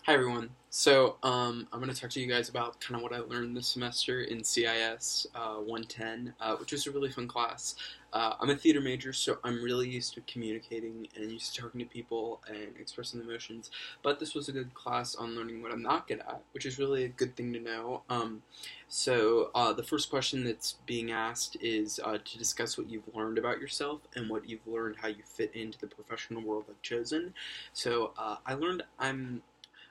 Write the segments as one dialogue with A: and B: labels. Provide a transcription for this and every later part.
A: Hi everyone. I'm going to talk to you guys about kind of what I learned this semester in CIS 110, which was a really fun class. I'm a theater major, so I'm really used to communicating and used to talking to people and expressing emotions. But this was a good class on learning what I'm not good at, which is really a good thing to know. The first question that's being asked is to discuss what you've learned about yourself and what you've learned how you fit into the professional world I've chosen. I learned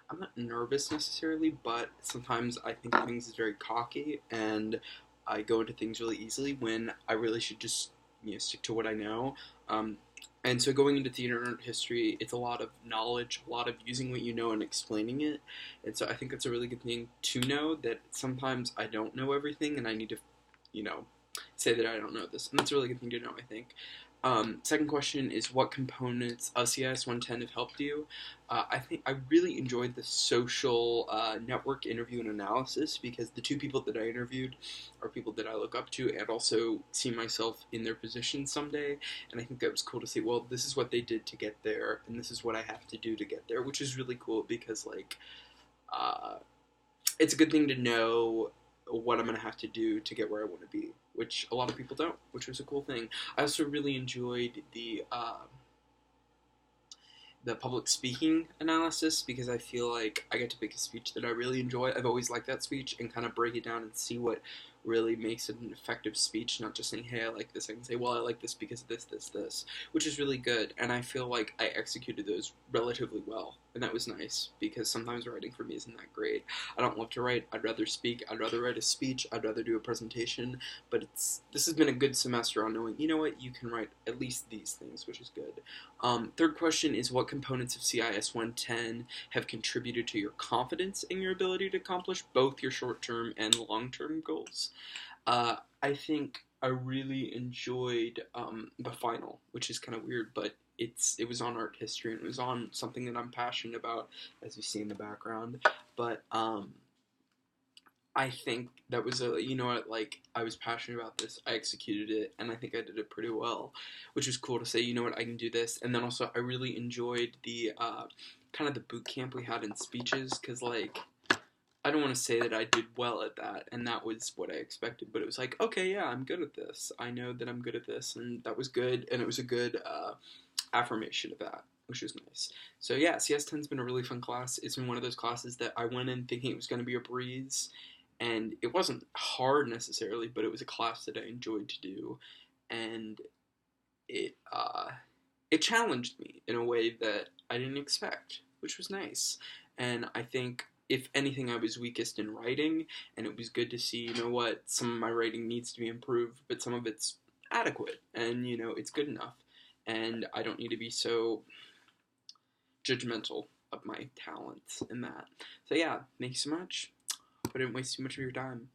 A: I'm not nervous necessarily, but sometimes I think things is very cocky and I go into things really easily when I really should just stick to what I know. Um, and so going into theater and art history, it's a lot of knowledge, a lot of using what you know and explaining it. And so I think that's a really good thing to know that sometimes I don't know everything and I need to, you know, say that I don't know this. And that's a really good thing to know, I think. Second question is what components of CIS 110 have helped you? I think I really enjoyed the social network interview and analysis because the two people that I interviewed are people that I look up to and also see myself in their position someday. And I think that was cool to see, well, this is what they did to get there, and this is what I have to do to get there, which is really cool because, uh, it's a good thing to know what I'm going to have to do to get where I want to be, which a lot of people don't, which was a cool thing. I also really enjoyed the public speaking analysis because I feel like I get to pick a speech that I really enjoy. I've always liked that speech and kind of break it down and see what really makes it an effective speech, not just saying, hey, I like this. I can say, well, I like this because of this, which is really good. And I feel like I executed those relatively well. And that was nice because sometimes writing for me isn't that great. I don't love to write. I'd rather speak. I'd rather write a speech. I'd rather do a presentation. But this has been a good semester on knowing, you know what, you can write at least these things, which is good. Third question is what components of CIS 110 have contributed to your confidence in your ability to accomplish both your short-term and long-term goals? I think I really enjoyed the final, which is kind of weird, but it was on art history and it was on something that I'm passionate about, as you see in the background. But I think that was I was passionate about this, I executed it, and I think I did it pretty well, which was cool to say, you know what, I can do this. And then also I really enjoyed the kind of the boot camp we had in speeches, because I don't want to say that I did well at that, and that was what I expected, but it was like, okay, yeah, I'm good at this. I know that I'm good at this, and that was good, and it was a good affirmation of that, which was nice. So yeah, CS10's been a really fun class. It's been one of those classes that I went in thinking it was going to be a breeze, and it wasn't hard necessarily, but it was a class that I enjoyed to do, and it it challenged me in a way that I didn't expect, which was nice. And I think if anything, I was weakest in writing, and it was good to see, you know what, some of my writing needs to be improved, but some of it's adequate, and it's good enough, and I don't need to be so judgmental of my talents in that. So yeah, thank you so much. Hope I didn't waste too much of your time.